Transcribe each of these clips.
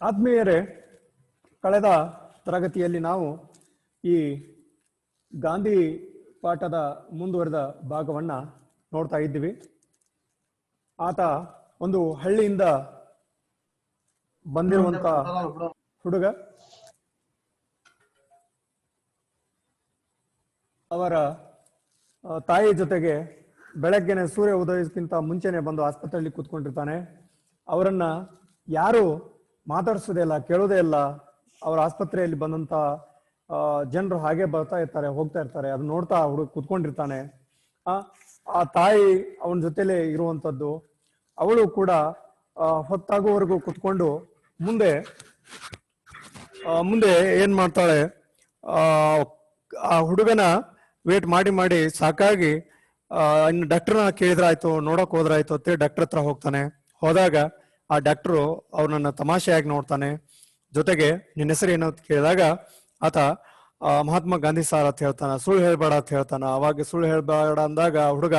ಆತ್ಮೀಯರೇ, ಕಳೆದ ತರಗತಿಯಲ್ಲಿ ನಾವು ಈ ಗಾಂಧಿ ಪಾಠದ ಮುಂದುವರೆದ ಭಾಗವನ್ನ ನೋಡ್ತಾ ಇದ್ದೀವಿ. ಆತ ಒಂದು ಹಳ್ಳಿಯಿಂದ ಬಂದಿರುವಂತ ಹುಡುಗ. ಅವರ ತಾಯಿ ಜೊತೆಗೆ ಬೆಳಗ್ಗೆನೆ ಸೂರ್ಯ ಉದಯಕ್ಕಿಂತ ಮುಂಚೆನೆ ಬಂದು ಆಸ್ಪತ್ರೆಯಲ್ಲಿ ಕೂತ್ಕೊಂಡಿರ್ತಾನೆ. ಅವರನ್ನ ಯಾರು ಮಾತಾಡಿಸೋದೇ ಇಲ್ಲ, ಕೇಳೋದೇ ಇಲ್ಲ. ಅವರ ಆಸ್ಪತ್ರೆಯಲ್ಲಿ ಬಂದಂತ ಜನರು ಹಾಗೆ ಬರ್ತಾ ಇರ್ತಾರೆ, ಹೋಗ್ತಾ ಇರ್ತಾರೆ. ಅದನ್ನ ನೋಡ್ತಾ ಹುಡುಗ ಕೂತ್ಕೊಂಡಿರ್ತಾನೆ. ಆ ತಾಯಿ ಅವನ ಜೊತೆಲೆ ಇರುವಂತದ್ದು. ಅವಳು ಕೂಡ ಹೊತ್ತಾಗುವವರೆಗೂ ಕುತ್ಕೊಂಡು ಮುಂದೆ ಏನ್ ಮಾಡ್ತಾಳೆ, ಆ ಹುಡುಗನ ವೇಟ್ ಮಾಡಿ ಮಾಡಿ ಸಾಕಾಗಿ ಇನ್ನು ಡಾಕ್ಟರ್ನ ಕೇಳಿದ್ರಾಯ್ತು, ನೋಡಕ್ ಹೋದ್ರಾಯ್ತು ಅಂತೇಳಿ ಡಾಕ್ಟರ್ ಹತ್ರ ಹೋಗ್ತಾನೆ. ಹೋದಾಗ ಆ ಡಾಕ್ಟ್ರು ಅವ್ರನ್ನ ತಮಾಷೆಯಾಗಿ ನೋಡ್ತಾನೆ. ಜೊತೆಗೆ ನಿನ್ನ ಹೆಸರು ಏನು ಅಂತ ಕೇಳಿದಾಗ ಆತ ಮಹಾತ್ಮ ಗಾಂಧಿ ಸಾರ್ ಅಂತ ಹೇಳ್ತಾನ. ಸುಳ್ಳು ಹೇಳ್ಬೇಡ ಅಂತ ಹೇಳ್ತಾನ. ಅವಾಗ ಸುಳ್ಳು ಹೇಳ್ಬೇಡ ಅಂದಾಗ ಹುಡುಗ,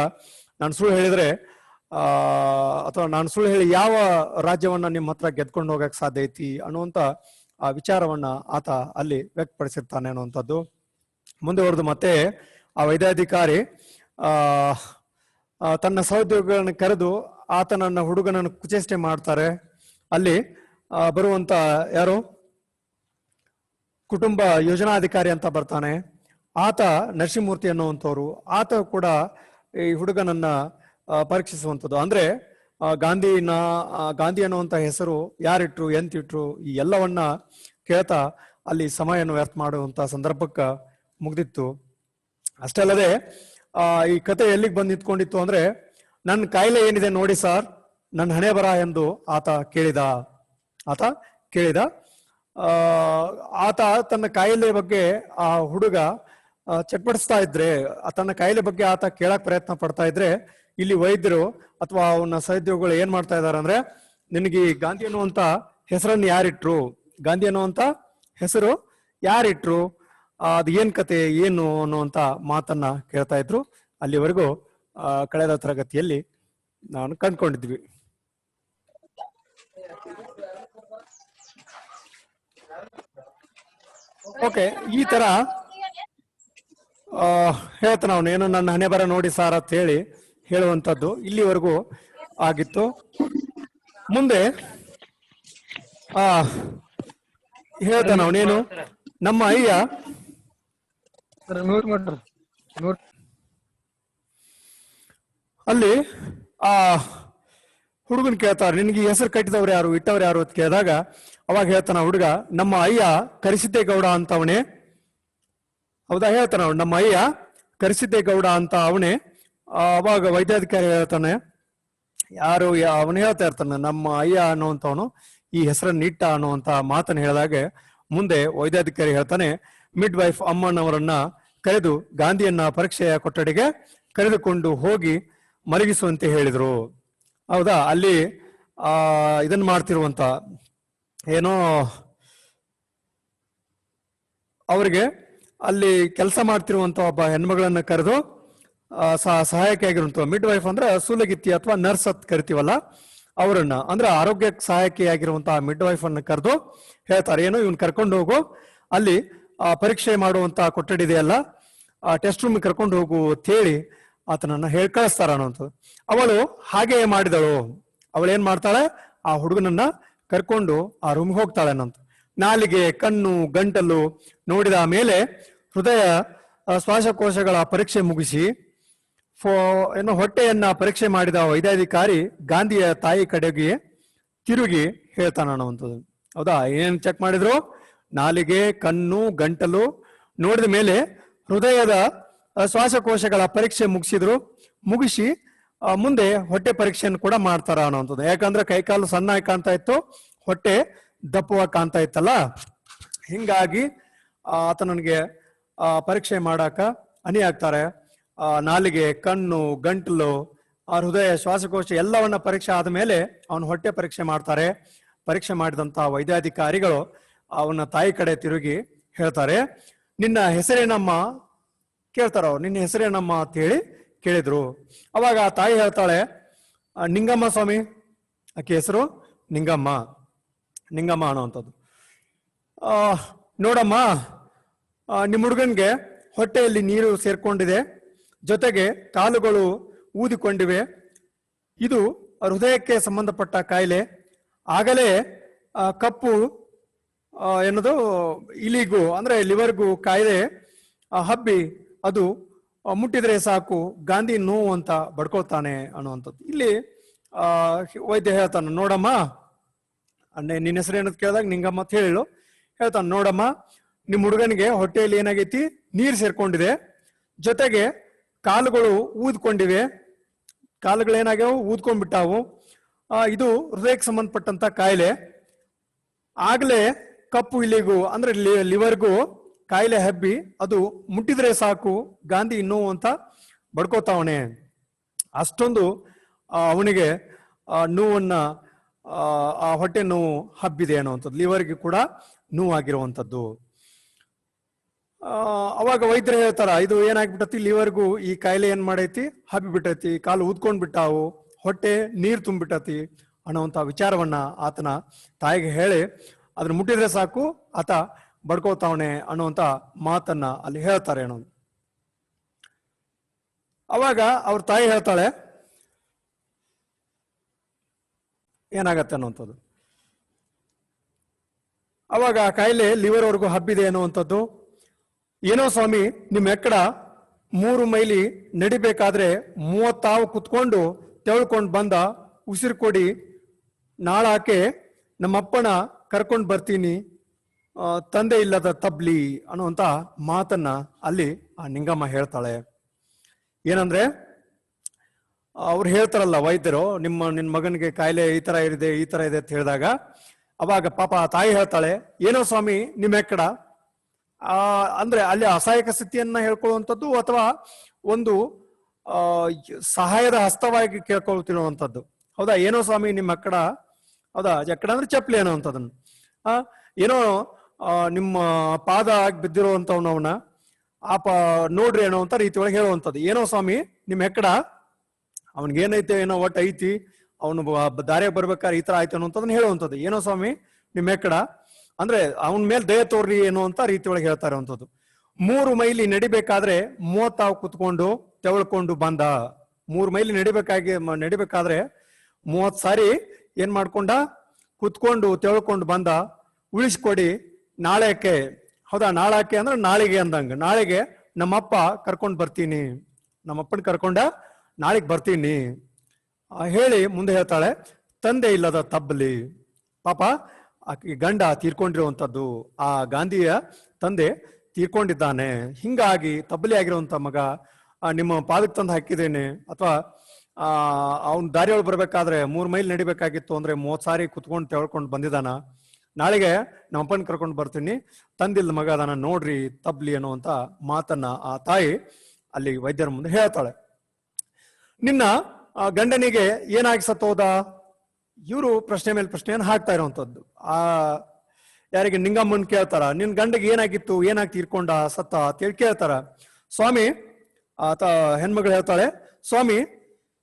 ನಾನು ಸುಳ್ಳು ಹೇಳಿದ್ರೆ ಅಥವಾ ನಾನು ಸುಳ್ಳು ಹೇಳಿ ಯಾವ ರಾಜ್ಯವನ್ನ ನಿಮ್ಮ ಹತ್ರ ಗೆದ್ಕೊಂಡು ಹೋಗಕ್ ಸಾಧ್ಯ ಐತಿ ಅನ್ನುವಂತ ಆ ವಿಚಾರವನ್ನ ಆತ ಅಲ್ಲಿ ವ್ಯಕ್ತಪಡಿಸಿರ್ತಾನೆ ಅನ್ನುವಂಥದ್ದು. ಮುಂದುವರೆದು ಮತ್ತೆ ಆ ವೈದ್ಯಾಧಿಕಾರಿ ತನ್ನ ಸಹೋದ್ಯೋಗಿಗಳನ್ನ ಕರೆದು ಆತನನ್ನ ಹುಡುಗನನ್ನು ಕುಚೇಷ್ಟೆ ಮಾಡ್ತಾರೆ. ಅಲ್ಲಿ ಬರುವಂತ ಯಾರು ಕುಟುಂಬ ಯೋಜನಾಧಿಕಾರಿ ಅಂತ ಬರ್ತಾನೆ. ಆತ ನರಸಿಂಹಮೂರ್ತಿ ಅನ್ನುವಂಥವ್ರು. ಆತ ಕೂಡ ಈ ಹುಡುಗನನ್ನ ಪರೀಕ್ಷಿಸುವಂಥದ್ದು. ಅಂದ್ರೆ ಗಾಂಧಿ ಅನ್ನುವಂತ ಹೆಸರು ಯಾರಿಟ್ರು, ಎಂತಿಟ್ರು, ಈ ಎಲ್ಲವನ್ನ ಕೇಳ್ತಾ ಅಲ್ಲಿ ಸಮಯವನ್ನು ವ್ಯರ್ಥ ಮಾಡುವಂತ ಸಂದರ್ಭಕ್ಕ ಮುಗ್ದಿತ್ತು. ಅಷ್ಟೇ ಅಲ್ಲದೆ ಈ ಕತೆ ಎಲ್ಲಿಗೆ ಬಂದು ನಿಂತ್ಕೊಂಡಿತ್ತು ಅಂದ್ರೆ, ನನ್ನ ಕಾಯಿಲೆ ಏನಿದೆ ನೋಡಿ ಸಾರ್, ನನ್ನ ಹಣೆ ಬರ ಎಂದು ಆತ ಕೇಳಿದ. ಆತ ತನ್ನ ಕಾಯಿಲೆ ಬಗ್ಗೆ ಆ ಹುಡುಗ ಚಟ್ಪಡಿಸ್ತಾ ಇದ್ರೆ, ತನ್ನ ಕಾಯಿಲೆ ಬಗ್ಗೆ ಆತ ಕೇಳಕ್ ಪ್ರಯತ್ನ ಪಡ್ತಾ ಇದ್ರೆ, ಇಲ್ಲಿ ವೈದ್ಯರು ಅಥವಾ ಅವನ ಸಹೋದ್ಯೋಗಿಗಳು ಏನ್ ಮಾಡ್ತಾ ಇದಾರೆ ಅಂದ್ರೆ, ನಿನಗೆ ಗಾಂಧಿ ಅನ್ನುವಂತ ಹೆಸರನ್ನು ಯಾರಿಟ್ರು, ಗಾಂಧಿ ಅನ್ನುವಂತ ಹೆಸರು ಯಾರಿಟ್ರು, ಅದ್ ಏನ್ ಕತೆ ಏನು ಅನ್ನುವಂತ ಮಾತನ್ನ ಕೇಳ್ತಾ ಇದ್ರು. ಅಲ್ಲಿವರೆಗೂ ಕಳೆದ ತರಗತಿಯಲ್ಲಿ ನಾನು ಕಂಡ್ಕೊಂಡಿದ್ವಿ. ಓಕೆ, ಈ ತರ ಹೇಳ್ತಾನ ಅವನು, ಏನು ನನ್ನ ಹಣೆ ಬರ ನೋಡಿ ಸಾರ್ ಅಂತ ಹೇಳುವಂತದ್ದು ಇಲ್ಲಿವರೆಗೂ ಆಗಿತ್ತು. ಮುಂದೆ ಹೇಳ್ತಾನ ಅವನೇನು, ನಮ್ಮ ಅಯ್ಯ ಅಲ್ಲಿ ಆ ಹುಡುಗನ್ ಕೇಳ್ತಾರೆ, ನಿನ್ಗೆ ಹೆಸರು ಕಟ್ಟಿದವ್ರು ಯಾರು, ಇಟ್ಟವ್ರು ಯಾರು ಅಂತ ಕೇಳಿದಾಗ ಅವಾಗ ಹೇಳ್ತಾನ ಹುಡುಗ, ನಮ್ಮ ಅಯ್ಯ ಕರಿಸಿದ್ದೇಗೌಡ ಅಂತ ಅವನೇ. ಹೌದಾ, ಹೇಳ್ತಾನ ಅವ್ನು, ನಮ್ಮ ಅಯ್ಯ ಕರಿಸಿದ್ದೇಗೌಡ ಅಂತ ಅವನೇ. ಅವಾಗ ವೈದ್ಯಾಧಿಕಾರಿ ಹೇಳ್ತಾನೆ, ಯಾರು ಅವನು ಹೇಳ್ತಾ ಇರ್ತಾನೆ, ನಮ್ಮ ಅಯ್ಯ ಅನ್ನುವಂಥವನು ಈ ಹೆಸರನ್ನ ಇಟ್ಟ ಅನ್ನುವಂತ ಮಾತನ್ನು ಹೇಳಿದಾಗ ಮುಂದೆ ವೈದ್ಯಾಧಿಕಾರಿ ಹೇಳ್ತಾನೆ, ಮಿಡ್ ವೈಫ್ ಅಮ್ಮನವರನ್ನ ಕರೆದು ಗಾಂಧಿಯನ್ನ ಪರೀಕ್ಷೆಯ ಕೊಠಡಿಗೆ ಕರೆದುಕೊಂಡು ಹೋಗಿ ಮಲಗಿಸುವಂತೆ ಹೇಳಿದ್ರು. ಹೌದಾ, ಅಲ್ಲಿ ಇದನ್ನ ಮಾಡ್ತಿರುವಂತ ಏನೋ ಅವ್ರಿಗೆ ಅಲ್ಲಿ ಕೆಲಸ ಮಾಡ್ತಿರುವಂತ ಒಬ್ಬ ಹೆಣ್ಮಗಳನ್ನ ಕರೆದು ಸಹಾಯಕಿಯಾಗಿರುವಂತ ಮಿಡ್ ವೈಫ್ ಅಂದ್ರೆ ಸೂಲಗಿತ್ತಿ ಅಥವಾ ನರ್ಸ್ ಅಂತ ಕರಿತೀವಲ್ಲ, ಅವರನ್ನ ಅಂದ್ರೆ ಆರೋಗ್ಯ ಸಹಾಯಕಿಯಾಗಿರುವಂತಹ ಮಿಡ್ ವೈಫ್ ಅನ್ನ ಕರೆದು ಹೇಳ್ತಾರೆ, ಏನು ಇವನ್ ಕರ್ಕೊಂಡು ಹೋಗು, ಅಲ್ಲಿ ಪರೀಕ್ಷೆ ಮಾಡುವಂತ ಕೊಠಡಿ ಇದೆಯಲ್ಲ, ಟೆಸ್ಟ್ ರೂಮ್ ಕರ್ಕೊಂಡು ಹೋಗು ಅಂತ ಹೇಳಿ ಆತನನ್ನ ಹೇಳಿ ಕಳಿಸ್ತಾರ ಅನ್ನೋಂಥದ್ದು. ಅವಳು ಹಾಗೆ ಮಾಡಿದಳು. ಅವಳು ಏನ್ ಮಾಡ್ತಾಳೆ, ಆ ಹುಡುಗನನ್ನ ಕರ್ಕೊಂಡು ಆ ರೂಮ್ಗೆ ಹೋಗ್ತಾಳೆ ಅನ್ನೋಂಥ. ನಾಲಿಗೆ, ಕಣ್ಣು, ಗಂಟಲು ನೋಡಿದ ಮೇಲೆ ಹೃದಯ ಶ್ವಾಸಕೋಶಗಳ ಪರೀಕ್ಷೆ ಮುಗಿಸಿ ಏನೋ ಹೊಟ್ಟೆಯನ್ನ ಪರೀಕ್ಷೆ ಮಾಡಿದ ವೈದ್ಯಾಧಿಕಾರಿ ಗಾಂಧಿಯ ತಾಯಿ ಕಡೆಗೆ ತಿರುಗಿ ಹೇಳ್ತಾನ ಅನ್ನುವಂಥದ್ದು. ಹೌದಾ, ಏನ್ ಚೆಕ್ ಮಾಡಿದ್ರು, ನಾಲಿಗೆ, ಕಣ್ಣು, ಗಂಟಲು ನೋಡಿದ ಮೇಲೆ ಹೃದಯದ ಶ್ವಾಸಕೋಶಗಳ ಪರೀಕ್ಷೆ ಮುಗಿಸಿ ಮುಂದೆ ಹೊಟ್ಟೆ ಪರೀಕ್ಷೆಯನ್ನು ಕೂಡ ಮಾಡ್ತಾರ ಅನ್ನೋಂಥದ್ದು. ಯಾಕಂದ್ರೆ ಕೈಕಾಲು ಸಣ್ಣ ಕಾಣ್ತಾ ಇತ್ತು, ಹೊಟ್ಟೆ ದಪ್ಪವಾಗಿ ಕಾಣ್ತಾ ಇತ್ತಲ್ಲ, ಹಿಂಗಾಗಿ ಆತನಿಗೆ ಪರೀಕ್ಷೆ ಮಾಡಾಕ ಅನಿ ಆಗ್ತಾರೆ. ನಾಲಿಗೆ, ಕಣ್ಣು, ಗಂಟಲು, ಹೃದಯ, ಶ್ವಾಸಕೋಶ ಎಲ್ಲವನ್ನ ಪರೀಕ್ಷೆ ಆದ್ಮೇಲೆ ಅವನ ಹೊಟ್ಟೆ ಪರೀಕ್ಷೆ ಮಾಡ್ತಾರೆ. ಪರೀಕ್ಷೆ ಮಾಡಿದಂತ ವೈದ್ಯಾಧಿಕಾರಿಗಳು ಅವನ ತಾಯಿ ಕಡೆ ತಿರುಗಿ ಹೇಳ್ತಾರೆ, ನಿನ್ನ ಹೆಸರೇನಮ್ಮ ಕೇಳ್ತಾರ. ಅವ್ರು ನಿನ್ನ ಹೆಸರೇನಮ್ಮ ಅಂತ ಹೇಳಿ ಕೇಳಿದ್ರು. ಅವಾಗ ಆ ತಾಯಿ ಹೇಳ್ತಾಳೆ, ನಿಂಗಮ್ಮ ಸ್ವಾಮಿ. ಆಕೆ ಹೆಸರು ನಿಂಗಮ್ಮ. ನಿಂಗಮ್ಮ ಅನ್ನುವಂಥದ್ದು. ನೋಡಮ್ಮ, ನಿಮ್ಮ ಹುಡುಗನ್ಗೆ ಹೊಟ್ಟೆಯಲ್ಲಿ ನೀರು ಸೇರ್ಕೊಂಡಿದೆ, ಜೊತೆಗೆ ಕಾಲುಗಳು ಊದಿಕೊಂಡಿವೆ. ಇದು ಹೃದಯಕ್ಕೆ ಸಂಬಂಧಪಟ್ಟ ಕಾಯಿಲೆ. ಆಗಲೇ ಕಪ್ಪು ಎನ್ನೋದು ಇಲಿಗೂ ಅಂದ್ರೆ ಲಿವರ್ಗೂ ಕಾಯಿಲೆ ಹಬ್ಬಿ ಅದು ಮುಟ್ಟಿದ್ರೆ ಸಾಕು ಗಾಂಧಿ ನೋವು ಅಂತ ಬಡ್ಕೊಳ್ತಾನೆ ಅನ್ನುವಂಥದ್ದು. ಇಲ್ಲಿ ವೈದ್ಯ ಹೇಳ್ತಾನೆ, ನೋಡಮ್ಮ, ನಿನ್ನ ಹೆಸರು ಏನಂತ ಕೇಳಿದಾಗ ನಿಂಗಮ್ಮ ಅಂತ ಹೇಳು. ಹೇಳ್ತಾನೆ, ನೋಡಮ್ಮ, ನಿಮ್ಮ ಹುಡುಗನಿಗೆ ಹೊಟ್ಟೆಯಲ್ಲಿ ಏನಾಗೈತಿ, ನೀರು ಸೇರ್ಕೊಂಡಿದೆ, ಜೊತೆಗೆ ಕಾಲುಗಳು ಊದ್ಕೊಂಡಿವೆ. ಕಾಲುಗಳು ಏನಾಗ್ಯಾವು, ಊದ್ಕೊಂಡ್ಬಿಟ್ಟಾವು. ಇದು ಹೃದಯಕ್ಕೆ ಸಂಬಂಧಪಟ್ಟಂತ ಕಾಯಿಲೆ. ಆಗ್ಲೇ ಕಪ್ಪು ಇಲಿಗೂ ಅಂದ್ರೆ ಲಿವರ್ಗೂ ಕಾಯಿಲೆ ಹಬ್ಬಿ ಅದು ಮುಟ್ಟಿದ್ರೆ ಸಾಕು ಗಾಂಧಿ ನೋವು ಅಂತ ಬಡ್ಕೋತಾವನೆ. ಅಷ್ಟೊಂದು ಅವನಿಗೆ ನೋವನ್ನ ಆ ಹೊಟ್ಟೆ ನೋವು ಹಬ್ಬಿದೆ ಅನ್ನುವಂಥದ್ದು, ಲಿವರ್ಗೆ ಕೂಡ ನೋವಾಗಿರುವಂಥದ್ದು. ಅವಾಗ ವೈದ್ಯರು ಹೇಳ್ತಾರ, ಇದು ಏನಾಗ್ಬಿಟ್ಟತಿ, ಲಿವರ್ಗೂ ಈ ಕಾಯಿಲೆ ಏನ್ ಮಾಡೈತಿ, ಹಬ್ಬಿ ಬಿಟ್ಟೈತಿ, ಕಾಲು ಊದ್ಕೊಂಡ್ ಬಿಟ್ಟಾವು, ಹೊಟ್ಟೆ ನೀರು ತುಂಬಿಟ್ಟತಿ ಅನ್ನುವಂಥ ವಿಚಾರವನ್ನ ಆತನ ತಾಯಿಗೆ ಹೇಳಿ ಅದನ್ನ ಮುಟ್ಟಿದ್ರೆ ಸಾಕು ಆತ ಬಡ್ಕೋತಾವನೆ ಅನ್ನುವಂಥ ಮಾತನ್ನ ಅಲ್ಲಿ ಹೇಳ್ತಾರೆ ಅನ್ನೋದು. ಅವಾಗ ಅವ್ರ ತಾಯಿ ಹೇಳ್ತಾಳೆ ಏನಾಗತ್ತೆ ಅನ್ನುವಂಥದ್ದು. ಅವಾಗ ಕಾಯಿಲೆ ಲಿವರ್ ವರ್ಗೂ ಹಬ್ಬಿದೆ ಅನ್ನುವಂಥದ್ದು. ಏನೋ ಸ್ವಾಮಿ, ನಿಮ್ಮ ಎಕ್ಕಡ 3 ಮೈಲಿ ನಡಿಬೇಕಾದ್ರೆ 30 ತಾವು ಕುತ್ಕೊಂಡು ತೆವಳ್ಕೊಂಡು ಬಂದ, ಉಸಿರು ಕೊಡಿ, ನಾಳಾಕೆ ನಮ್ಮಪ್ಪನ ಕರ್ಕೊಂಡು ಬರ್ತೀನಿ, ತಂದೆ ಇಲ್ಲದ ತಬ್ಲಿ ಅನ್ನುವಂಥ ಮಾತನ್ನ ಅಲ್ಲಿ ಆ ನಿಂಗಮ್ಮ ಹೇಳ್ತಾಳೆ. ಏನಂದ್ರೆ ಅವ್ರು ಹೇಳ್ತಾರಲ್ಲ ವೈದ್ಯರು, ನಿನ್ನ ಮಗನಿಗೆ ಕಾಯಿಲೆ ಈ ತರ ಇದೆ ಅಂತ ಹೇಳಿದಾಗ ಅವಾಗ ಪಾಪ ತಾಯಿ ಹೇಳ್ತಾಳೆ, ಏನೋ ಸ್ವಾಮಿ ನಿಮ್ಮ ಎಕ್ಕಡ ಅಂದ್ರೆ ಅಲ್ಲಿ ಅಸಹಾಯಕ ಸ್ಥಿತಿಯನ್ನ ಹೇಳ್ಕೊಳ್ಳುವಂಥದ್ದು ಅಥವಾ ಒಂದು ಸಹಾಯದ ಹಸ್ತವಾಗಿ ಕೇಳ್ಕೊಳ್ತಿರುವಂಥದ್ದು. ಹೌದಾ, ಏನೋ ಸ್ವಾಮಿ ನಿಮ್ಮ ಅಕ್ಕಡ, ಹೌದಾ, ಎಕ್ಕಡ ಅಂದ್ರೆ ಚಪ್ಪಲಿ ಅನ್ನೋವಂಥದ್ದನ್ನು, ಏನೋ ನಿಮ್ಮ ಪಾದ ಆಗಿ ಬಿದ್ದಿರುವಂತವನವನ್ನ ನೋಡ್ರಿ ಅನ್ನೋ ಅಂತ ರೀತಿ ಒಳಗೆ ಹೇಳುವಂಥದ್ದು. ಏನೋ ಸ್ವಾಮಿ ನಿಮ್ಮ ಎಕ್ಕಡ, ಅವನ್ಗೇನೈತೆ ಏನೋ ಒಟ್ಟು ಐತಿ, ಅವನು ದಾರಿಯಾಗ ಬರ್ಬೇಕಾದ್ರೆ ಈ ತರ ಆಯ್ತು ಅನ್ನೋಂಥದ್ದನ್ನ ಹೇಳುವಂಥದ್ದು. ಏನೋ ಸ್ವಾಮಿ ನಿಮ್ಮ ಎಕ್ಕಡ ಅಂದ್ರೆ ಅವನ ಮೇಲೆ ದಯ ತೋರ್ರಿ ಅನ್ನುವಂತ ರೀತಿ ಒಳಗೆ ಹೇಳ್ತಾ ಇರುವಂಥದ್ದು. 3 ಮೈಲಿ ನಡಿಬೇಕಾದ್ರೆ 30 ತಾವು ಕುತ್ಕೊಂಡು ತೆವಳ್ಕೊಂಡು ಬಂದ. 3 ಮೈಲಿ ನಡಿಬೇಕಾದ್ರೆ 30 ಸಾರಿ ಏನ್ ಮಾಡ್ಕೊಂಡ, ಕುತ್ಕೊಂಡು ತೆವಳ್ಕೊಂಡು ಬಂದ, ಉಳಿಸ್ಕೊಡಿ ನಾಳೆಕ್ಕೆ. ಹೌದಾ, ನಾಳಕ್ಕೆ ಅಂದ್ರೆ ನಾಳೆಗೆ ಅಂದಂಗ, ನಾಳೆಗೆ ನಮ್ಮಪ್ಪ ಕರ್ಕೊಂಡು ಬರ್ತೀನಿ, ನಮ್ಮಪ್ಪನ ಕರ್ಕೊಂಡ ನಾಳೆಗೆ ಬರ್ತೀನಿ ಹೇಳಿ ಮುಂದೆ ಹೇಳ್ತಾಳೆ, ತಂದೆ ಇಲ್ಲದ ತಬ್ಬಲಿ. ಪಾಪ ಗಂಡ ತೀರ್ಕೊಂಡಿರುವಂಥದ್ದು, ಆ ಗಾಂಧಿಯ ತಂದೆ ತೀರ್ಕೊಂಡಿದ್ದಾನೆ, ಹಿಂಗಾಗಿ ತಬ್ಬಲಿ ಆಗಿರುವಂತ ಮಗ ನಿಮ್ಮ ಪಾದಕ್ಕೆ ತಂದು ಹಾಕಿದ್ದೇನೆ, ಅಥವಾ ಅವ್ನ ದಾರಿಯೊಳಗೆ ಬರ್ಬೇಕಾದ್ರೆ 3 ಮೈಲ್ ನಡಿಬೇಕಾಗಿತ್ತು ಅಂದ್ರೆ 30 ಸಾರಿ ಕುತ್ಕೊಂಡು ತೆವಳ್ಕೊಂಡು ಬಂದಿದ್ದಾನ, ನಾಳೆಗೆ ನಮ್ಮಪ್ಪನ ಕರ್ಕೊಂಡು ಬರ್ತೀನಿ, ತಂದಿಲ್ಲ ಮಗ ಅದಾನ ನೋಡ್ರಿ ತಬ್ಲಿ ಅನ್ನುವಂತ ಮಾತನ್ನ ಆ ತಾಯಿ ಅಲ್ಲಿ ವೈದ್ಯರ ಮುಂದೆ ಹೇಳ್ತಾಳೆ. ನಿನ್ನ ಗಂಡನಿಗೆ ಏನಾಗಿ ಸತ್ತೋದ, ಇವರು ಪ್ರಶ್ನೆ ಮೇಲೆ ಪ್ರಶ್ನೆಯನ್ನು ಹಾಕ್ತಾ ಇರುವಂತದ್ದು. ಯಾರಿಗೆ, ನಿಂಗಮ್ಮನ್ ಕೇಳ್ತಾರ, ನಿನ್ ಗಂಡಗೆ ಏನಾಗಿತ್ತು, ಏನಾಗಿ ತೀರ್ಕೊಂಡ, ಸತ್ತ ಅಂತೇಳಿ ಕೇಳ್ತಾರ. ಸ್ವಾಮಿ ಹೆಣ್ಮಗಳು ಹೇಳ್ತಾಳೆ, ಸ್ವಾಮಿ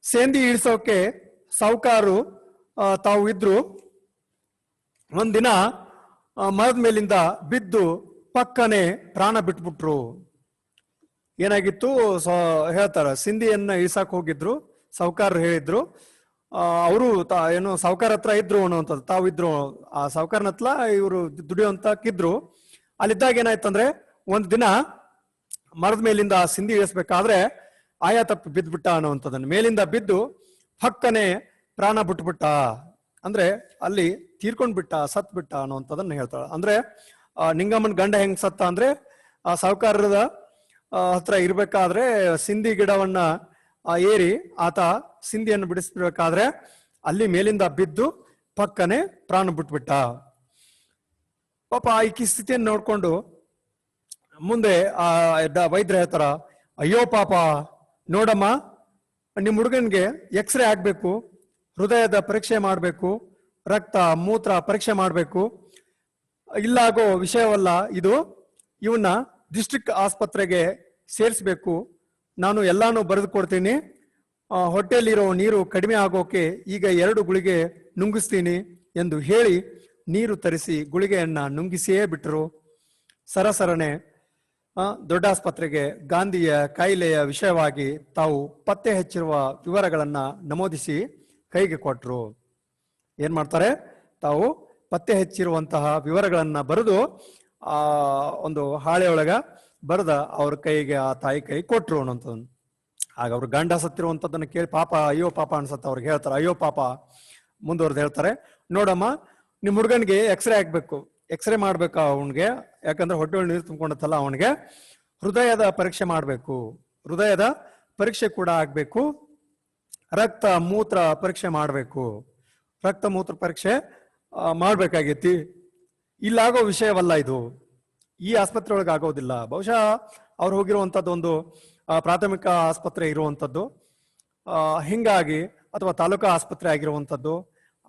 ಸೇಂದಿ ಇಳಿಸೋಕೆ ಸಾಹುಕಾರರು ತಾವು ಇದ್ರು, ಒಂದಿನ ಮರದ ಮೇಲಿಂದ ಬಿದ್ದು ಪಕ್ಕನೆ ಪ್ರಾಣ ಬಿಟ್ಬಿಟ್ರು. ಏನಾಗಿತ್ತು ಹೇಳ್ತಾರ, ಸಿಂಧಿಯನ್ನ ಇಳಿಸಾಕ್ ಹೋಗಿದ್ರು, ಸಾಹುಕಾರರು ಹೇಳಿದ್ರು, ಅವರು ಏನು ಸಾಹುಕಾರ ಹತ್ರ ಇದ್ರು ಅನ್ನುವಂಥದ್ದು, ತಾವಿದ್ರು ಆ ಸಾಹುಕಾರನ ಹತ್ರ ಇವರು ದುಡಿಯುವಂತಕ್ಕಿದ್ರು. ಅಲ್ಲಿದ್ದಾಗ ಏನಾಯ್ತಂದ್ರೆ ಒಂದ್ ದಿನ ಮರದ ಮೇಲಿಂದ ಸಿಂಧಿ ಇಳಿಸ್ಬೇಕಾದ್ರೆ ಆಯಾ ತಪ್ಪಿ ಬಿದ್ದ್ಬಿಟ್ಟ ಅನ್ನುವಂಥದ್ದನ್ನು, ಮೇಲಿಂದ ಬಿದ್ದು ಪಕ್ಕನೆ ಪ್ರಾಣ ಬಿಟ್ಬಿಟ್ಟ, ಅಂದ್ರೆ ಅಲ್ಲಿ ತೀರ್ಕೊಂಡ್ ಬಿಟ್ಟ, ಸತ್ ಬಿಟ್ಟ ಅನ್ನುವಂಥದ್ದನ್ನ ಹೇಳ್ತಾಳೆ. ಅಂದ್ರೆ ನಿಂಗಮ್ಮನ ಗಂಡ ಹೆಂಗ್ ಸತ್ತ ಅಂದ್ರೆ, ಆ ಸಾಹುಕಾರದ ಹತ್ರ ಇರ್ಬೇಕಾದ್ರೆ ಸಿಂಧಿ ಗಿಡವನ್ನ ಏರಿ ಆತ ಸಿಂಧಿಯನ್ನು ಬಿಡಿಸ್ಬೇಕಾದ್ರೆ ಅಲ್ಲಿ ಮೇಲಿಂದ ಬಿದ್ದು ಪಕ್ಕನೆ ಪ್ರಾಣ ಬಿಟ್ಬಿಟ್ಟ. ಪಾಪ ಈ ಸ್ಥಿತಿಯನ್ನು ನೋಡ್ಕೊಂಡು ಮುಂದೆ ಆ ವೈದ್ಯರು ಹೇಳ್ತಾರ, ಅಯ್ಯೋ ಪಾಪ, ನೋಡಮ್ಮ, ನಿಮ್ ಹುಡುಗನ್ಗೆ ಎಕ್ಸ್ರೇ ಆಗ್ಬೇಕು, ಹೃದಯದ ಪರೀಕ್ಷೆ ಮಾಡ್ಬೇಕು, ರಕ್ತ ಮೂತ್ರ ಪರೀಕ್ಷೆ ಮಾಡ್ಬೇಕು, ಇಲ್ಲಾಗೋ ವಿಷಯವಲ್ಲ ಇದು, ಇವನ್ನ ಡಿಸ್ಟ್ರಿಕ್ಟ್ ಆಸ್ಪತ್ರೆಗೆ ಸೇರಿಸ್ಬೇಕು, ನಾನು ಎಲ್ಲಾನು ಬರೆದು ಕೊಡ್ತೀನಿ, ಹೊಟ್ಟೆಯಲ್ಲಿರೋ ನೀರು ಕಡಿಮೆ ಆಗೋಕೆ ಈಗ 2 ಗುಳಿಗೆ ನುಂಗಿಸ್ತೀನಿ ಎಂದು ಹೇಳಿ ನೀರು ತರಿಸಿ ಗುಳಿಗೆಯನ್ನ ನುಂಗಿಸಿಯೇ ಬಿಟ್ಟರು. ಸರಸರನೆ ದೊಡ್ಡ ಆಸ್ಪತ್ರೆಗೆ ಗಾಂಧಿಯ ಕಾಯಿಲೆಯ ವಿಷಯವಾಗಿ ತಾವು ಪತ್ತೆ ಹಚ್ಚಿರುವ ವಿವರಗಳನ್ನ ನಮೂದಿಸಿ ಕೈಗೆ ಕೊಟ್ಟರು. ಏನ್ ಮಾಡ್ತಾರೆ, ತಾವು ಪತ್ತೆ ಹಚ್ಚಿರುವಂತಹ ವಿವರಗಳನ್ನ ಬರೆದು ಒಂದು ಹಾಳೆಯೊಳಗ ಬರೆದ ಅವ್ರ ಕೈಗೆ, ಆ ತಾಯಿ ಕೈ ಕೊಟ್ರು ಅನ್ನೋಂಥದ್ದು. ಆಗ ಅವ್ರು ಗಂಡ ಸತ್ತಿರುವಂತದ್ದನ್ನ ಕೇಳಿ ಪಾಪ, ಅಯ್ಯೋ ಪಾಪ ಅನ್ಸತ್ತ ಅವ್ರಿಗೆ. ಹೇಳ್ತಾರೆ, ಅಯ್ಯೋ ಪಾಪ. ಮುಂದುವರೆದು ಹೇಳ್ತಾರೆ, ನೋಡಮ್ಮ ನಿಮ್ ಹುಡುಗನ್ಗೆ ಎಕ್ಸ್ರೇ ಹಾಕ್ಬೇಕು, ಎಕ್ಸ್ರೇ ಮಾಡ್ಬೇಕು ಅವನ್ಗೆ, ಯಾಕಂದ್ರೆ ಹೊಟ್ಟೆ ನೀರು ತುಂಬಿಕೊಂಡತ್ತಲ್ಲ, ಅವನಿಗೆ ಹೃದಯದ ಪರೀಕ್ಷೆ ಮಾಡ್ಬೇಕು, ಹೃದಯದ ಪರೀಕ್ಷೆ ಕೂಡ ಆಗ್ಬೇಕು, ರಕ್ತ ಮೂತ್ರ ಪರೀಕ್ಷೆ ಮಾಡ್ಬೇಕು, ರಕ್ತ ಮೂತ್ರ ಪರೀಕ್ಷೆ ಮಾಡ್ಬೇಕಾಗೈತಿ. ಇಲ್ಲಾಗೋ ವಿಷಯವಲ್ಲ ಇದು, ಈ ಆಸ್ಪತ್ರೆ ಒಳಗೆ ಆಗೋದಿಲ್ಲ. ಬಹುಶಃ ಅವ್ರು ಹೋಗಿರುವಂತದ್ದು ಒಂದು ಪ್ರಾಥಮಿಕ ಆಸ್ಪತ್ರೆ ಇರುವಂತದ್ದು, ಹಿಂಗಾಗಿ ಅಥವಾ ತಾಲೂಕಾ ಆಸ್ಪತ್ರೆ ಆಗಿರುವಂತದ್ದು.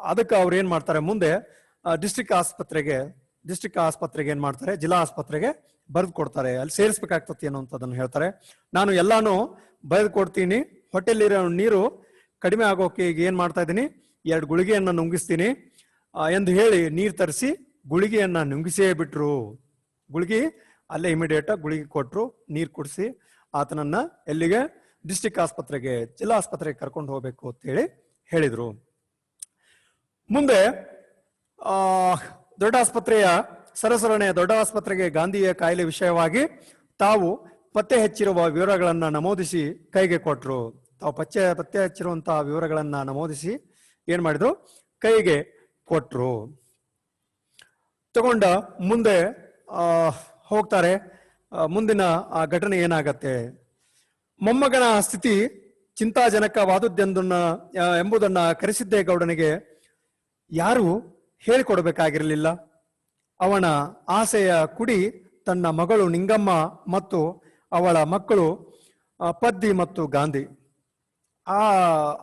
ಅದಕ್ಕೆ ಅವ್ರು ಏನ್ ಮಾಡ್ತಾರೆ, ಮುಂದೆ ಡಿಸ್ಟ್ರಿಕ್ಟ್ ಆಸ್ಪತ್ರೆಗೆ ಏನ್ ಮಾಡ್ತಾರೆ, ಜಿಲ್ಲಾ ಆಸ್ಪತ್ರೆಗೆ ಬರೆದು ಕೊಡ್ತಾರೆ. ಅಲ್ಲಿ ಸೇರಿಸ್ಬೇಕಾಗ್ತತಿ ಅನ್ನೋಂಥದ್ದನ್ನು ಹೇಳ್ತಾರೆ. ನಾನು ಎಲ್ಲಾನು ಬರೆದು ಕೊಡ್ತೀನಿ, ಹೊಟ್ಟೆಲಿರೋ ನೀರು ಕಡಿಮೆ ಆಗೋಕೆ ಈಗ ಏನ್ ಮಾಡ್ತಾ ಇದ್ದೀನಿ, 2 ಗುಳಿಗೆಯನ್ನ ನುಂಗಿಸ್ತೀನಿ ಎಂದು ಹೇಳಿ ನೀರು ತರಿಸಿ ಗುಳಿಗೆಯನ್ನ ನುಂಗಿಸೇ ಬಿಟ್ರು. ಗುಳಿಗೆ ಅಲ್ಲೇ ಇಮಿಡಿಯೇಟ್ ಗುಳಿಗೆ ಕೊಟ್ರು, ನೀರು ಕುಡಿಸಿ ಆತನನ್ನ ಎಲ್ಲಿಗೆ, ಡಿಸ್ಟ್ರಿಕ್ಟ್ ಆಸ್ಪತ್ರೆಗೆ, ಜಿಲ್ಲಾ ಆಸ್ಪತ್ರೆಗೆ ಕರ್ಕೊಂಡು ಹೋಗ್ಬೇಕು ಅಂತ ಹೇಳಿ ಹೇಳಿದ್ರು. ಮುಂದೆ ದೊಡ್ಡ ಆಸ್ಪತ್ರೆಯ ಸರಸರಣೆ ದೊಡ್ಡ ಆಸ್ಪತ್ರೆಗೆ ಗಾಂಧಿಯ ಕಾಯಿಲೆ ವಿಷಯವಾಗಿ ತಾವು ಪತ್ತೆ ಹಚ್ಚಿರುವ ವಿವರಗಳನ್ನ ನಮೂದಿಸಿ ಕೈಗೆ ಕೊಟ್ರು. ತಾವು ಪತ್ತೆ ಹಚ್ಚಿರುವಂತಹ ವಿವರಗಳನ್ನ ನಮೂದಿಸಿ ಏನ್ ಮಾಡಿದ್ರು, ಕೈಗೆ ಕೊಟ್ರು. ತಗೊಂಡ ಮುಂದೆ ಹೋಗ್ತಾರೆ. ಮುಂದಿನ ಆ ಘಟನೆ ಏನಾಗತ್ತೆ, ಮೊಮ್ಮಗನ ಸ್ಥಿತಿ ಚಿಂತಾಜನಕವಾದದ್ದೆಂದನ್ನ ಎಂಬುದನ್ನ ಕರಿಸಿದ್ದೇಗೌಡನಿಗೆ ಯಾರು ಹೇಳಿಕೊಡಬೇಕಾಗಿರಲಿಲ್ಲ. ಅವನ ಆಸೆಯ ಕುಡಿ ತನ್ನ ಮಗಳು ನಿಂಗಮ್ಮ ಮತ್ತು ಅವಳ ಮಕ್ಕಳು ಪದ್ದಿ ಮತ್ತು ಗಾಂಧಿ,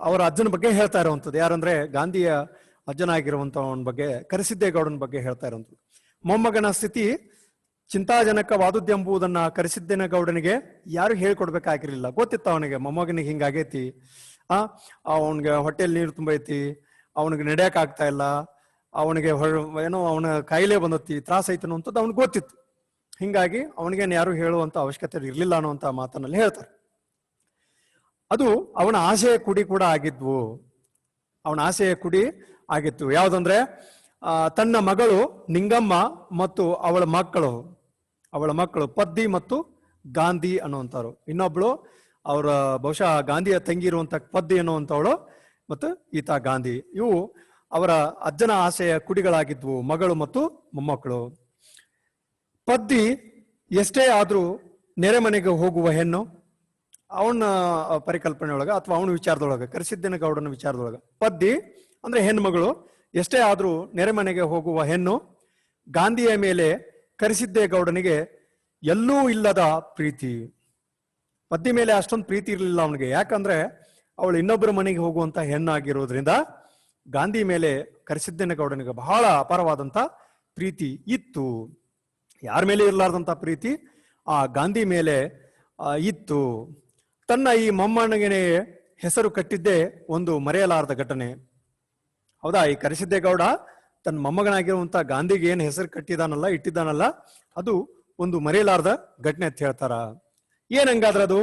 ಅವರ ಅಜ್ಜನ ಬಗ್ಗೆ ಹೇಳ್ತಾ ಇರುವಂಥದ್ದು. ಯಾರಂದ್ರೆ ಗಾಂಧಿಯ ಅಜ್ಜನಾಗಿರುವಂತವನ ಬಗ್ಗೆ, ಕರಿಸಿದ್ದೇಗೌಡನ ಬಗ್ಗೆ ಹೇಳ್ತಾ ಇರುವಂಥದ್ದು. ಮೊಮ್ಮಗನ ಸ್ಥಿತಿ ಚಿಂತಾಜನಕವಾದದ್ದೆಂಬುದನ್ನ ಕರಿಸಿದ್ದೇಗೌಡನಿಗೆ ಯಾರು ಹೇಳ್ಕೊಡ್ಬೇಕಾಗಿರ್ಲಿಲ್ಲ. ಗೊತ್ತಿತ್ತು ಅವನಿಗೆ, ಮೊಮ್ಮಗನಿಗೆ ಹಿಂಗಾಗೈತಿ, ಅವನಿಗೆ ಹೊಟ್ಟೆಯಲ್ಲಿ ನೀರು ತುಂಬೈತಿ, ಅವನಿಗೆ ನಡೆಯಕ್ ಆಗ್ತಾ ಇಲ್ಲ, ಅವನಿಗೆ ಏನೋ ಅವನ ಕಾಯಿಲೆ ಬಂದತಿ, ತ್ರಾಸ ಐತಿ ಅನ್ನುವಂಥದ್ದು ಅವ್ನಿಗೆ ಗೊತ್ತಿತ್ತು. ಹಿಂಗಾಗಿ ಅವನಿಗೇನು ಯಾರು ಹೇಳುವಂತ ಅವಶ್ಯಕತೆ ಇರ್ಲಿಲ್ಲ ಅನ್ನುವಂತ ಮಾತನ್ನಲ್ಲಿ ಹೇಳ್ತಾರೆ. ಅದು ಅವನ ಆಸೆಯ ಕುಡಿ ಕೂಡ ಆಗಿದ್ವು. ಅವನ ಆಸೆಯ ಕುಡಿ ಆಗಿತ್ತು. ಯಾವ್ದಂದ್ರೆ ತನ್ನ ಮಗಳು ನಿಂಗಮ್ಮ ಮತ್ತು ಅವಳ ಮಕ್ಕಳು ಪದ್ದಿ ಮತ್ತು ಗಾಂಧಿ ಅನ್ನುವಂಥವ್ರು. ಇನ್ನೊಬ್ಳು ಅವರ ಬಹುಶಃ ಗಾಂಧಿಯ ತಂಗಿ ಇರುವಂತ ಪದ್ದಿ ಅನ್ನುವಂಥವಳು ಮತ್ತು ಈತ ಗಾಂಧಿ. ಇವು ಅವರ ಅಜ್ಜನ ಆಸೆಯ ಕುಡಿಗಳಾಗಿದ್ವು, ಮಗಳು ಮತ್ತು ಮೊಮ್ಮಕ್ಕಳು. ಪದ್ದಿ ಎಷ್ಟೇ ಆದ್ರೂ ನೆರೆಮನೆಗೆ ಹೋಗುವ ಹೆಣ್ಣು, ಅವನ ಪರಿಕಲ್ಪನೆ ಒಳಗ ಅಥವಾ ಅವನ ವಿಚಾರದೊಳಗ, ಕರಿಸಿದ್ದೇಗೌಡನ ವಿಚಾರದೊಳಗ ಪದ್ದಿ ಅಂದ್ರೆ ಹೆಣ್ಮಗಳು, ಎಷ್ಟೇ ಆದ್ರೂ ನೆರೆಮನೆಗೆ ಹೋಗುವ ಹೆಣ್ಣು. ಗಾಂಧಿಯ ಮೇಲೆ ಕರಿಸಿದ್ದೇಗೌಡನಿಗೆ ಎಲ್ಲೂ ಇಲ್ಲದ ಪ್ರೀತಿ. ಪದ್ದಿ ಮೇಲೆ ಅಷ್ಟೊಂದು ಪ್ರೀತಿ ಇರಲಿಲ್ಲ ಅವನಿಗೆ, ಯಾಕಂದ್ರೆ ಅವಳು ಇನ್ನೊಬ್ಬರ ಮನೆಗೆ ಹೋಗುವಂತ ಹೆಣ್ಣಾಗಿರೋದ್ರಿಂದ ಗಾಂಧಿ ಮೇಲೆ ಕರಿಸಿದ್ದೇಗೌಡನಿಗೆ ಬಹಳ ಅಪಾರವಾದಂತ ಪ್ರೀತಿ ಇತ್ತು. ಯಾರ ಮೇಲೆ ಇರಲಾರ್ದಂತ ಪ್ರೀತಿ ಆ ಗಾಂಧಿ ಮೇಲೆ ಇತ್ತು. ತನ್ನ ಈ ಮೊಮ್ಮಗನಿಗೆ ಹೆಸರು ಕಟ್ಟಿದ್ದೇ ಒಂದು ಮರೆಯಲಾರದ ಘಟನೆ. ಹೌದಾ, ಈ ಕರಿಸಿದ್ದೇಗೌಡ ತನ್ನ ಮೊಮ್ಮಗನಾಗಿರುವಂತ ಗಾಂಧಿಗೆ ಏನ್ ಹೆಸರು ಇಟ್ಟಿದ್ದಾನಲ್ಲ, ಅದು ಒಂದು ಮರೆಯಲಾರದ ಘಟನೆ ಅಂತ ಹೇಳ್ತಾರ. ಏನಂಗಾದ್ರ ಅದು?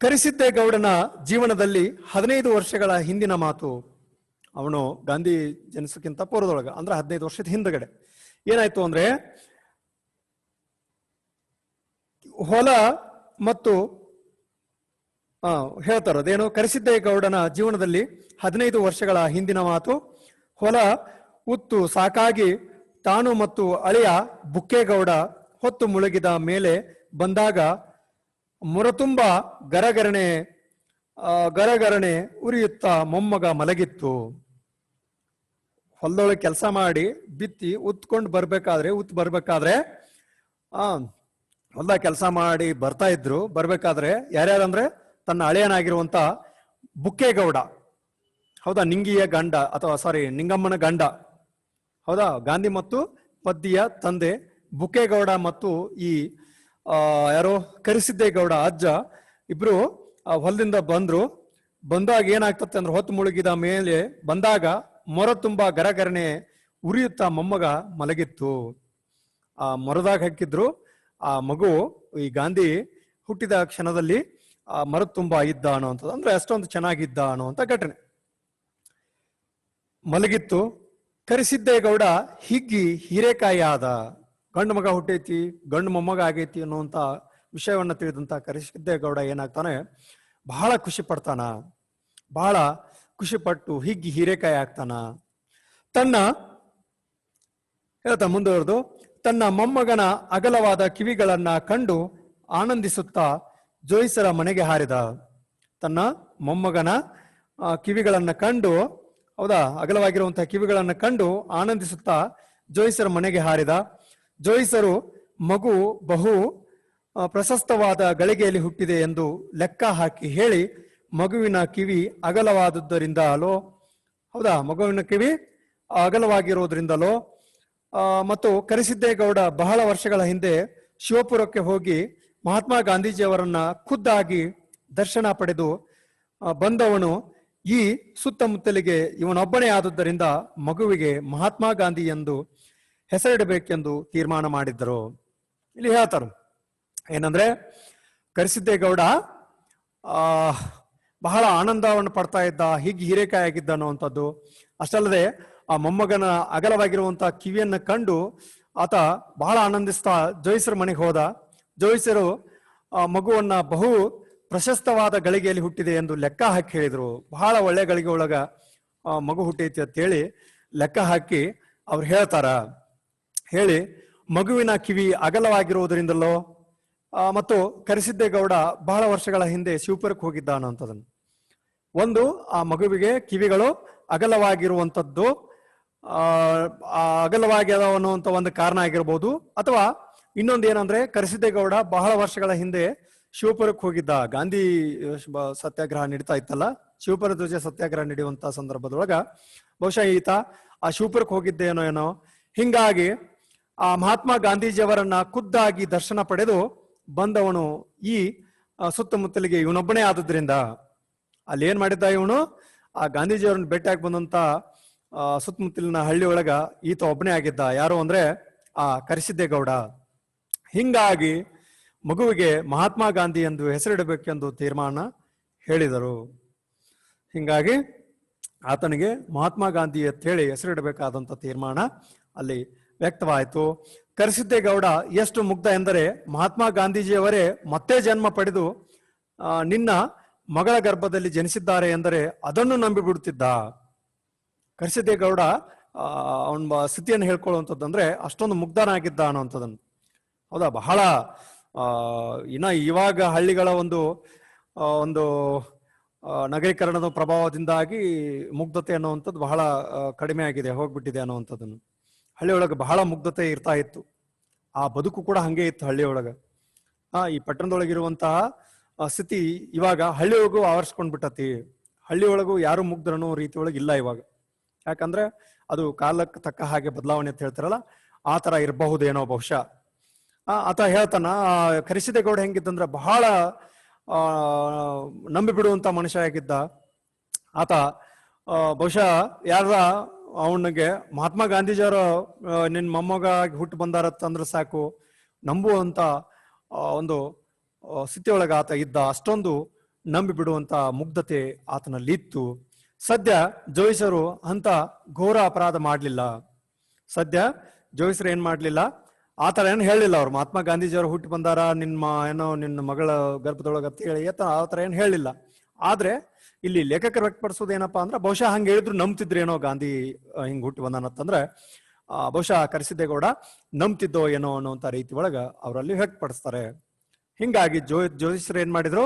ಕರಿಸಿದ್ದೇಗೌಡನ ಜೀವನದಲ್ಲಿ 15 ವರ್ಷಗಳ ಹಿಂದಿನ ಮಾತು. ಅವನು ಗಾಂಧಿ ಜನಿಸಕ್ಕಿಂತ ಪೂರ್ವದೊಳಗ, ಅಂದ್ರೆ 15 ವರ್ಷದ ಹಿಂದಗಡೆ ಏನಾಯ್ತು ಅಂದ್ರೆ, ಹೊಲ ಮತ್ತು ಹೇಳ್ತಾರ ಅದೇನು, ಕರಿಸಿದ್ದೇಗೌಡನ ಜೀವನದಲ್ಲಿ 15 ವರ್ಷಗಳ ಹಿಂದಿನ ಮಾತು. ಹೊಲ ಉತ್ತು ಸಾಕಾಗಿ ತಾನು ಮತ್ತು ಅಳಿಯ ಬುಕ್ಕೇಗೌಡ ಹೊತ್ತು ಮುಳುಗಿದ ಮೇಲೆ ಬಂದಾಗ ಮುರತುಂಬ ಗರಗರಣೆ ಉರಿಯುತ್ತಾ ಮೊಮ್ಮಗ ಮಲಗಿತ್ತು. ಹೊಲದೊಳಗೆ ಕೆಲಸ ಮಾಡಿ ಬಿತ್ತಿ ಉತ್ತು ಬರ್ಬೇಕಾದ್ರೆ ಹೊಲದಾಗ ಕೆಲಸ ಮಾಡಿ ಬರ್ಬೇಕಾದ್ರೆ ಯಾರ್ಯಾರಂದ್ರೆ ತನ್ನ ಹಳೆಯನಾಗಿರುವಂತ ಬುಕ್ಕೇಗೌಡ, ಹೌದಾ, ನಿಂಗಮ್ಮನ ಗಂಡ, ಹೌದಾ, ಗಾಂಧಿ ಮತ್ತು ಪದ್ದಿಯ ತಂದೆ ಬುಕ್ಕೇಗೌಡ ಮತ್ತು ಈ ಕರಿಸಿದ್ದೇಗೌಡ ಅಜ್ಜ ಇಬ್ರು ಹೊಲದಿಂದ ಬಂದಾಗ ಏನಾಗ್ತತೆ ಅಂದ್ರೆ ಹೊತ್ತು ಮುಳುಗಿದ ಮೇಲೆ ಬಂದಾಗ ಮೊರ ತುಂಬಾ ಗರಗರನೆ ಉರಿಯುತ್ತಾ ಮೊಮ್ಮಗ ಮಲಗಿತ್ತು. ಆ ಮೊರದಾಗ ಹಾಕಿದ್ರು ಆ ಮಗು ಈ ಗಾಂಧಿ ಹುಟ್ಟಿದ ಕ್ಷಣದಲ್ಲಿ ಆ ಮರದ ತುಂಬಾ ಇದ್ದ ಅನ್ನುವಂಥದ್ದು, ಅಂದ್ರೆ ಅಷ್ಟೊಂದು ಚೆನ್ನಾಗಿದ್ದ ಅನ್ನುವಂಥ ಘಟನೆ. ಮಲಗಿತ್ತು, ಕರೆಸಿದ್ದೇಗೌಡ ಹಿಗ್ಗಿ ಹೀರೆಕಾಯಿ ಆದ. ಗಂಡು ಮಗ ಹುಟ್ಟೈತಿ, ಗಂಡು ಮೊಮ್ಮಗ ಆಗೈತಿ ಅನ್ನುವಂಥ ವಿಷಯವನ್ನ ತಿಳಿದಂತ ಕರೆಸಿದ್ದೇಗೌಡ ಏನಾಗ್ತಾನೆ, ಬಹಳ ಖುಷಿ ಪಡ್ತಾನ. ಬಹಳ ಖುಷಿ ಪಟ್ಟು ಹಿಗ್ಗಿ ಹೀರೆಕಾಯಿ ಆಗ್ತಾನ. ತನ್ನ ಹೇಳ್ತಾ ಮುಂದುವರೆದು, ತನ್ನ ಮೊಮ್ಮಗನ ಅಗಲವಾದ ಕಿವಿಗಳನ್ನ ಕಂಡು ಆನಂದಿಸುತ್ತಾ ಜೋಯಿಸರ ಮನೆಗೆ ಹಾರಿದ. ತನ್ನ ಮೊಮ್ಮಗನ ಕಿವಿಗಳನ್ನ ಕಂಡು, ಹೌದಾ, ಅಗಲವಾಗಿರುವಂತಹ ಕಿವಿಗಳನ್ನ ಕಂಡು ಆನಂದಿಸುತ್ತಾ ಜೋಯಿಸರ ಮನೆಗೆ ಹಾರಿದ. ಜೋಯಿಸರು ಮಗು ಬಹು ಪ್ರಶಸ್ತವಾದ ಗಳಿಗೆಯಲ್ಲಿ ಹುಟ್ಟಿದೆ ಎಂದು ಲೆಕ್ಕ ಹಾಕಿ ಹೇಳಿ, ಮಗುವಿನ ಕಿವಿ ಅಗಲವಾದುದರಿಂದಲೋ, ಹೌದಾ, ಮಗುವಿನ ಕಿವಿ ಅಗಲವಾಗಿರುವುದರಿಂದಲೋ ಮತ್ತು ಕರೆಸಿದ್ದೇಗೌಡ ಬಹಳ ವರ್ಷಗಳ ಹಿಂದೆ ಶಿವಪುರಕ್ಕೆ ಹೋಗಿ ಮಹಾತ್ಮ ಗಾಂಧೀಜಿಯವರನ್ನ ಖುದ್ದಾಗಿ ದರ್ಶನ ಪಡೆದು ಬಂದವನು ಈ ಸುತ್ತಮುತ್ತಲಿಗೆ ಇವನೊಬ್ಬನೇ ಆದುದರಿಂದ ಮಗುವಿಗೆ ಮಹಾತ್ಮ ಗಾಂಧಿ ಎಂದು ಹೆಸರಿಡಬೇಕೆಂದು ತೀರ್ಮಾನ ಮಾಡಿದ್ದರು. ಇಲ್ಲಿ ಹೇಳ್ತಾರೆ ಏನಂದ್ರೆ, ಕರೆಸಿದ್ದೇಗೌಡ ಬಹಳ ಆನಂದವನ್ನು ಪಡ್ತಾ ಇದ್ದ, ಹೀಗೆ ಹೀರೆಕಾಯಿ ಆಗಿದ್ದ ಅನ್ನುವಂಥದ್ದು. ಅಷ್ಟಲ್ಲದೆ ಆ ಮೊಮ್ಮಗನ ಅಗಲವಾಗಿರುವಂತಹ ಕಿವಿಯನ್ನ ಕಂಡು ಆತ ಬಹಳ ಆನಂದಿಸ್ತಾ ಜೋಯಿಸರ ಮನೆಗೆ ಹೋದ. ಜೋಯಿಸರು ಮಗುವನ್ನ ಬಹು ಪ್ರಶಸ್ತವಾದ ಗಳಿಗೆಯಲ್ಲಿ ಹುಟ್ಟಿದೆ ಎಂದು ಲೆಕ್ಕ ಹಾಕಿ ಹೇಳಿದ್ರು. ಬಹಳ ಒಳ್ಳೆ ಗಳಿಗೆ ಒಳಗ ಮಗು ಹುಟ್ಟೈತಿ ಅಂತ ಹೇಳಿ ಲೆಕ್ಕ ಹಾಕಿ ಅವ್ರು ಹೇಳ್ತಾರ. ಹೇಳಿ ಮಗುವಿನ ಕಿವಿ ಅಗಲವಾಗಿರುವುದರಿಂದಲೋ ಮತ್ತು ಕರೆಸಿದ್ದೇಗೌಡ ಬಹಳ ವರ್ಷಗಳ ಹಿಂದೆ ಶಿವಪುರಕ್ಕೆ ಹೋಗಿದ್ದ ಅನ್ನೋಂಥದ್ದನ್ನು. ಒಂದು, ಆ ಮಗುವಿಗೆ ಕಿವಿಗಳು ಅಗಲವಾಗಿರುವಂಥದ್ದು ಅಗಲವಾಗಿ ಅದಾವ ಅನ್ನುವಂಥ ಒಂದು ಕಾರಣ ಆಗಿರ್ಬೋದು. ಅಥವಾ ಇನ್ನೊಂದು ಏನಂದ್ರೆ, ಕರೆಸಿದ್ದೇಗೌಡ ಬಹಳ ವರ್ಷಗಳ ಹಿಂದೆ ಶಿವಪುರಕ್ಕೆ ಹೋಗಿದ್ದ. ಗಾಂಧಿ ಸತ್ಯಾಗ್ರಹ ನಡೀತಾ ಇತ್ತಲ್ಲ, ಶಿವಪುರ ಧ್ವಜ ಸತ್ಯಾಗ್ರಹ ನಡೆಯುವಂತ ಸಂದರ್ಭದೊಳಗ ಬಹುಶಃ ಈತ ಆ ಶಿವಪುರಕ್ಕೆ ಹೋಗಿದ್ದೇನೋ ಏನೋ. ಹಿಂಗಾಗಿ ಆ ಮಹಾತ್ಮ ಗಾಂಧೀಜಿಯವರನ್ನ ಖುದ್ದಾಗಿ ದರ್ಶನ ಪಡೆದು ಬಂದವನು ಈ ಸುತ್ತಮುತ್ತಲಿಗೆ ಇವನೊಬ್ಬನೇ ಆದದ್ರಿಂದ ಅಲ್ಲಿ ಏನ್ ಮಾಡಿದ್ದ ಇವನು, ಆ ಗಾಂಧೀಜಿಯವರನ್ನ ಭೇಟಿಯಾಗಿ ಬಂದಂತ ಸುತ್ತಮುತ್ತಲಿನ ಹಳ್ಳಿ ಒಳಗ ಈತ ಒಬ್ಬನೇ ಆಗಿದ್ದ. ಯಾರು ಅಂದ್ರೆ ಆ ಕರೆಸಿದ್ದೇಗೌಡ. ಹಿಂಗಾಗಿ ಮಗುವಿಗೆ ಮಹಾತ್ಮ ಗಾಂಧಿ ಎಂದು ಹೆಸರಿಡಬೇಕೆಂದು ತೀರ್ಮಾನ ಹೇಳಿದರು. ಹಿಂಗಾಗಿ ಆತನಿಗೆ ಮಹಾತ್ಮ ಗಾಂಧಿ ಅಂತ ಹೇಳಿ ಹೆಸರಿಡಬೇಕಾದಂತ ತೀರ್ಮಾನ ಅಲ್ಲಿ ವ್ಯಕ್ತವಾಯಿತು. ಕರೆಸಿದ್ದೇಗೌಡ ಎಷ್ಟು ಮುಗ್ಧ ಎಂದರೆ, ಮಹಾತ್ಮ ಗಾಂಧೀಜಿಯವರೇ ಮತ್ತೆ ಜನ್ಮ ಪಡೆದು ನಿನ್ನ ಮಗಳ ಗರ್ಭದಲ್ಲಿ ಜನಿಸಿದ್ದಾರೆ ಎಂದರೆ ಅದನ್ನು ನಂಬಿಬಿಡುತ್ತಿದ್ದ. ಕರೆಸಿದ್ದೇಗೌಡ ಅವನ ಸ್ಥಿತಿಯನ್ನು ಹೇಳ್ಕೊಳ್ಳುವಂಥದ್ದಂದ್ರೆ ಅಷ್ಟೊಂದು ಮುಗ್ಧನಾಗಿದ್ದ ಅನ್ನೋಂಥದ್ದನ್ನು. ಹೌದಾ, ಬಹಳ ಇನ್ನ ಇವಾಗ ಹಳ್ಳಿಗಳ ಒಂದು ಒಂದು ನಗರೀಕರಣದ ಪ್ರಭಾವದಿಂದಾಗಿ ಮುಗ್ಧತೆ ಅನ್ನುವಂಥದ್ದು ಬಹಳ ಕಡಿಮೆ ಆಗಿದೆ, ಹೋಗ್ಬಿಟ್ಟಿದೆ ಅನ್ನುವಂಥದ್ದನ್ನು. ಹಳ್ಳಿಯೊಳಗೆ ಬಹಳ ಮುಗ್ಧತೆ ಇರ್ತಾ ಇತ್ತು. ಆ ಬದುಕು ಕೂಡ ಹಂಗೆ ಇತ್ತು ಹಳ್ಳಿಯೊಳಗ. ಈ ಪಟ್ಟಣದೊಳಗಿರುವಂತಹ ಸ್ಥಿತಿ ಇವಾಗ ಹಳ್ಳಿಯೊಳಗೂ ಆವರಿಸ್ಕೊಂಡ್ಬಿಟ್ಟತಿ. ಹಳ್ಳಿಯೊಳಗೂ ಯಾರು ಮುಗ್ಧರನ್ನೋ ರೀತಿ ಒಳಗೆ ಇಲ್ಲ ಇವಾಗ. ಯಾಕಂದ್ರೆ ಅದು ಕಾಲಕ್ಕೆ ತಕ್ಕ ಹಾಗೆ ಬದಲಾವಣೆ ಅಂತ ಹೇಳ್ತಾರಲ್ಲ, ಆ ತರ ಇರಬಹುದೇನೋ ಬಹುಶಃ. ಆತ ಹೇಳ್ತಾನ, ಕರೆಸಿದ್ದೇಗೌಡ ಹೆಂಗಿದ್ದಂದ್ರೆ ಬಹಳ ನಂಬಿ ಬಿಡುವಂತ ಮನುಷ್ಯ ಆಗಿದ್ದ ಆತ. ಬಹುಶಃ ಯಾರ ಅವನಿಗೆ ಮಹಾತ್ಮ ಗಾಂಧೀಜಿಯವರ ನಿನ್ ಮೊಮ್ಮಗ ಹುಟ್ಟು ಬಂದಾರತ್ತಂದ್ರೆ ಸಾಕು ನಂಬುವಂತ ಒಂದು ಸ್ಥಿತಿಯೊಳಗ ಆತ ಇದ್ದ. ಅಷ್ಟೊಂದು ನಂಬಿ ಬಿಡುವಂತ ಮುಗ್ಧತೆ ಆತನಲ್ಲಿ ಇತ್ತು. ಸದ್ಯ ಜೋಯಿಸರು ಅಂತ ಘೋರ ಅಪರಾಧ ಮಾಡ್ಲಿಲ್ಲ. ಸದ್ಯ ಜೋಯಿಸರು ಏನ್ ಮಾಡ್ಲಿಲ್ಲ, ಆತರ ಏನ್ ಹೇಳಿಲ್ಲ. ಅವ್ರು ಮಹಾತ್ಮ ಗಾಂಧೀಜಿಯವರು ಹುಟ್ಟಿ ಬಂದಾರ ಏನೋ ನಿನ್ನ ಮಗಳ ಗರ್ಭದೊಳಗ ಅಂತ ಹೇಳಿ ಆತರ ಏನ್ ಹೇಳಿಲ್ಲ. ಆದ್ರೆ ಇಲ್ಲಿ ಲೇಖಕರು ವ್ಯಕ್ತಪಡಿಸೋದು ಏನಪ್ಪಾ ಅಂದ್ರೆ, ಬಹುಶಃ ಹಂಗ ಹೇಳಿದ್ರು ನಂಬ್ತಿದ್ರೇನೋ ಗಾಂಧಿ ಹಿಂಗ್ ಹುಟ್ಟಿ ಬಂದಾನಂತಂದ್ರೆ ಬಹುಶಃ ಕರೆಸಿದ್ದೇಗೌಡ ನಂಬ್ತಿದ್ದೋ ಏನೋ ಅನ್ನೋಂಥ ರೀತಿ ಒಳಗ ಅವರಲ್ಲಿ ವ್ಯಕ್ತಪಡಿಸ್ತಾರೆ. ಹಿಂಗಾಗಿ ಜೋಯಿಸರು ಏನ್ ಮಾಡಿದ್ರು,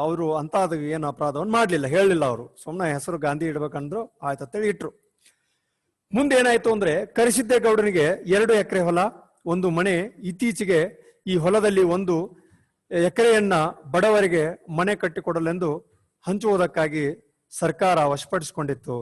ಅವರು ಅಂತ ಏನು ಅಪರಾಧವನ್ನು ಮಾಡ್ಲಿಲ್ಲ, ಹೇಳಲಿಲ್ಲ. ಅವರು ಸುಮ್ಮನೆ ಹೆಸರು ಗಾಂಧಿ ಇಡ್ಬೇಕಂದ್ರು, ಆಯ್ತಂತೇಳಿ ಇಟ್ರು. ಮುಂದೆ ಏನಾಯ್ತು ಅಂದ್ರೆ, ಕರೆಸಿದ್ದೇಗೌಡನಿಗೆ 2 ಎಕರೆ ಹೊಲ, 1 ಮನೆ. ಇತ್ತೀಚೆಗೆ ಈ ಹೊಲದಲ್ಲಿ 1 ಎಕರೆಯನ್ನ ಬಡವರಿಗೆ ಮನೆ ಕಟ್ಟಿಕೊಡಲೆಂದು ಹಂಚುವುದಕ್ಕಾಗಿ ಸರ್ಕಾರ ವಶಪಡಿಸಿಕೊಂಡಿತ್ತು.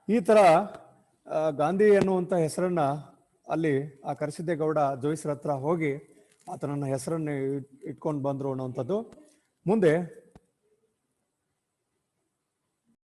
ಈ ತರ ಗಾಂಧಿ ಎನ್ನುವಂತ ಹೆಸರನ್ನ ಅಲ್ಲಿ ಆ ಕರಿಸಿದ್ದೇಗೌಡ ಜೋಯಿಸ್ರ ಹತ್ರ ಹೋಗಿ ಆತನನ್ನ ಹೆಸರನ್ನು ಇಟ್ಕೊಂಡು ಬಂದ್ರು ಅನ್ನುವಂಥದ್ದು. ಮುಂದೆ